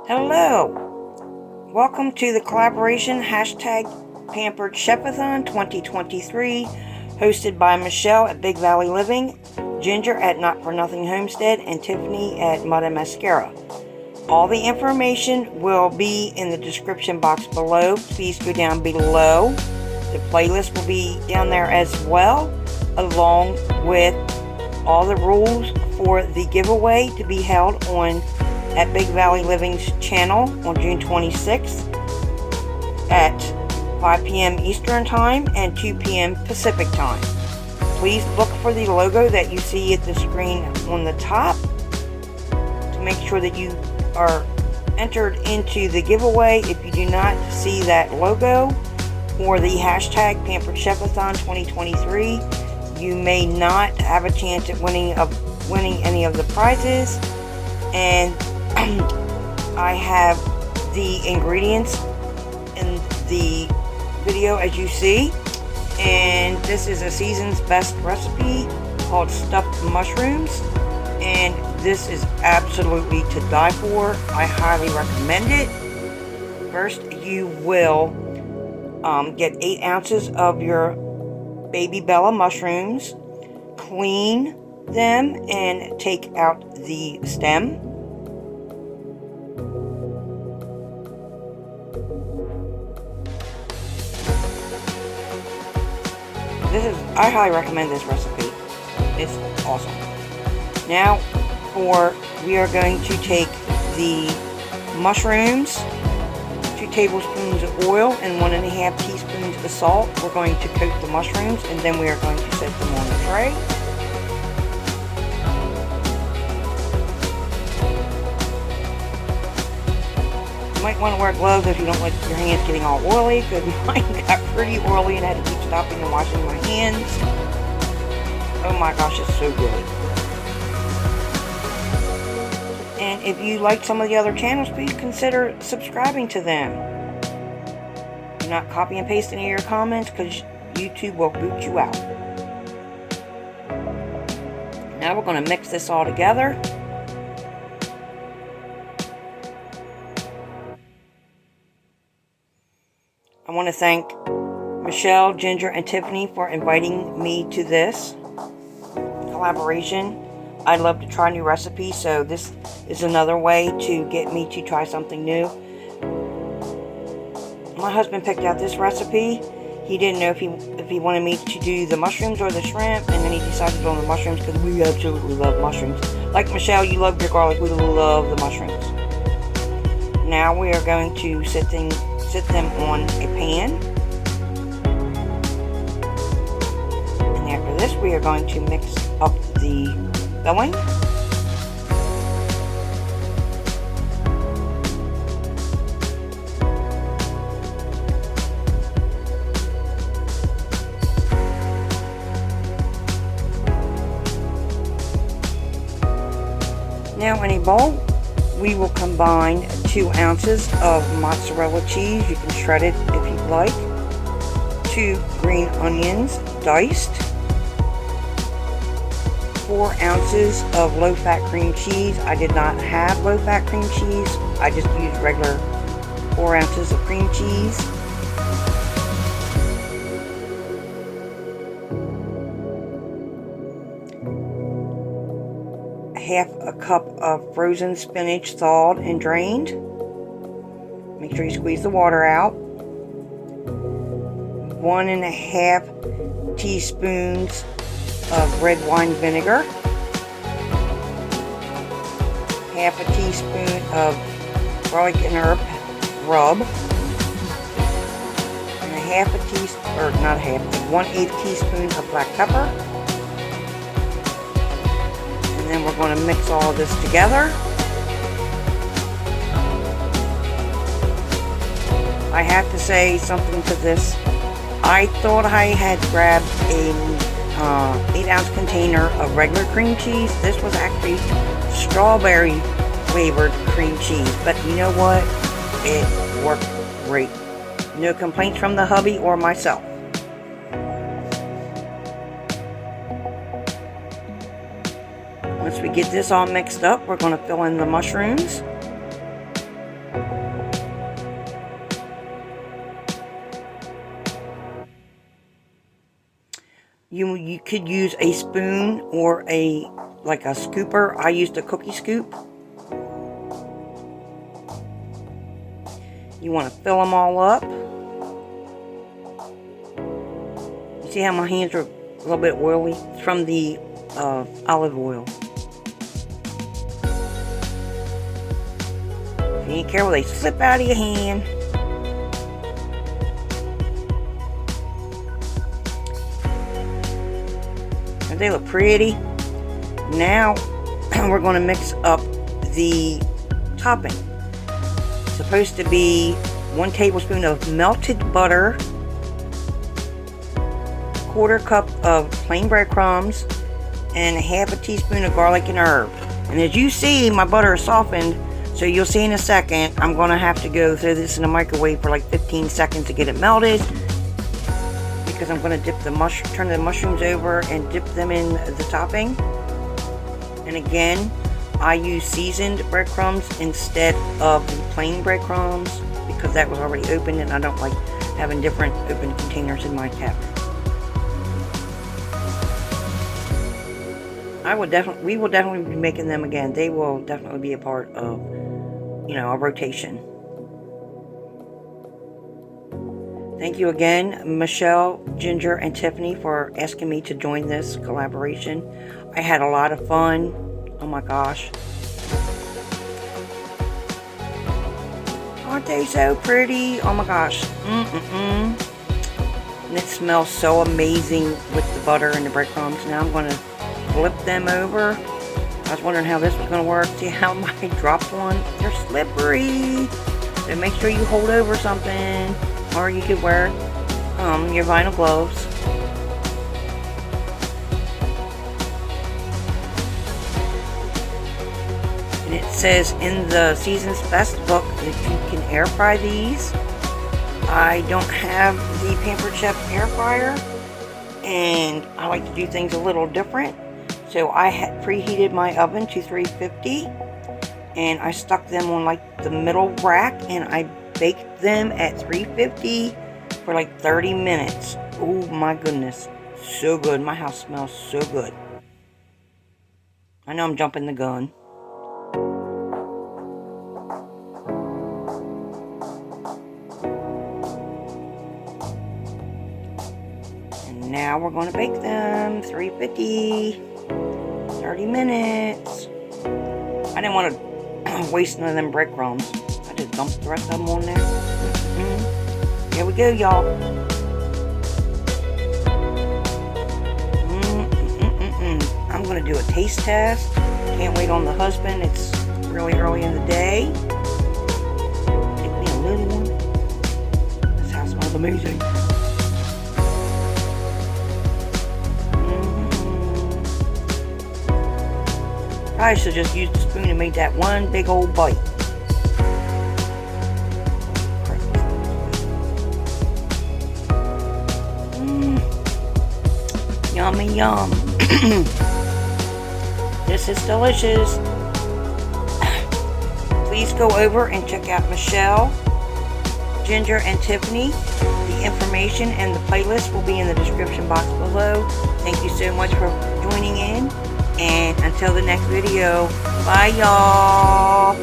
Hello, welcome to the collaboration hashtag Pampered Chefathon 2023, hosted by Michelle at Big Valley Living, Ginger at Not For Nothing Homestead, and Tiffany at Mud and Mascara. All the information will be in the description box below. Please go down below. The playlist will be down there as well, along with all the rules for the giveaway to be held at Big Valley Living's channel on June 26th at 5 p.m. Eastern Time and 2 p.m. Pacific Time. Please look for the logo that you see at the screen on the top to make sure that you are entered into the giveaway. If you do not see that logo or the hashtag Pampered Chefathon 2023, you may not have a chance at winning any of the prizes. And I have the ingredients in the video as you see, and this is a season's best recipe called stuffed mushrooms, and this is absolutely to die for. I highly recommend it. First, you will get 8 ounces of your baby Bella mushrooms, clean them and take out the stem. I highly recommend this recipe. It's awesome. Now we are going to take the mushrooms, 2 tablespoons of oil and 1.5 teaspoons of salt. We're going to coat the mushrooms and then we are going to set them on the tray. You might want to wear gloves if you don't like your hands getting all oily, because mine got pretty oily and I had to keep stopping and washing my hands. Oh my gosh, it's so good. And if you like some of the other channels, please consider subscribing to them. Do not copy and paste any of your comments, because YouTube will boot you out. Now we're going to mix this all together. I want to thank Michelle, Ginger, and Tiffany for inviting me to this collaboration. I love to try new recipes, so this is another way to get me to try something new. My husband picked out this recipe. He didn't know if he wanted me to do the mushrooms or the shrimp, and then he decided on the mushrooms because we absolutely love mushrooms. Like Michelle, you love your garlic. We love the mushrooms. Now we are going to sit them on a pan. And after this, we are going to mix up the filling. Now in a bowl, we will combine 2 ounces of mozzarella cheese. You can shred it if you'd like. 2 green onions diced. 4 ounces of low-fat cream cheese. I did not have low-fat cream cheese. I just used regular 4 ounces of cream cheese. Half a cup of frozen spinach, thawed and drained. Make sure you squeeze the water out. 1.5 teaspoons of red wine vinegar. Half a teaspoon of garlic and herb rub. And a half a teaspoon, or not half, 1/8 teaspoon of black pepper. And then we're going to mix all of this together. I have to say something to this. I thought I had grabbed a 8-ounce container of regular cream cheese. This was actually strawberry flavored cream cheese. But you know what? It worked great. No complaints from the hubby or myself. Once we get this all mixed up, we're going to fill in the mushrooms. You could use a spoon or like a scooper. I used a cookie scoop. You want to fill them all up. You see how my hands are a little bit oily? It's from the olive oil. If you ain't careful, they slip out of your hand. And they look pretty. Now we're going to mix up the topping. It's supposed to be 1 tablespoon of melted butter, 1/4 cup of plain breadcrumbs, and 1/2 teaspoon of garlic and herb. And as you see, my butter is softened, so you'll see in a second I'm going to have to go through this in the microwave for like 15 seconds to get it melted, because I'm going to dip turn the mushrooms over and dip them in the topping. And again, I use seasoned breadcrumbs instead of the plain breadcrumbs because that was already opened, and I don't like having different open containers in my cabinet. We will definitely be making them again. They will definitely be a part of, a rotation. Thank you again, Michelle, Ginger, and Tiffany, for asking me to join this collaboration. I had a lot of fun. Oh my gosh. Aren't they so pretty? Oh my gosh. And it smells so amazing with the butter and the breadcrumbs. Now I'm going to flip them over. I was wondering how this was going to work. See how I dropped one? They're slippery. So make sure you hold over something. Or you could wear your vinyl gloves. And it says in the Season's Best book that you can air fry these. I don't have the Pampered Chef air fryer, and I like to do things a little different. So I had preheated my oven to 350, and I stuck them on like the middle rack, and I baked them at 350 for like 30 minutes. Oh my goodness. So good. My house smells so good. I know I'm jumping the gun. And now we're going to bake them 350, 30 minutes. I didn't want to waste none of them breadcrumbs. Just dump the rest of them on there. Here we go, y'all. I'm going to do a taste test. Can't wait on the husband. It's really early in the day. Take me a little one. This house smells amazing. I should just use the spoon and make that one big old bite. Yummy yum. This is delicious. Please go over and check out Michelle, Ginger, and Tiffany. The information and the playlist will be in the description box below. Thank you so much for joining in. And until the next video, bye y'all.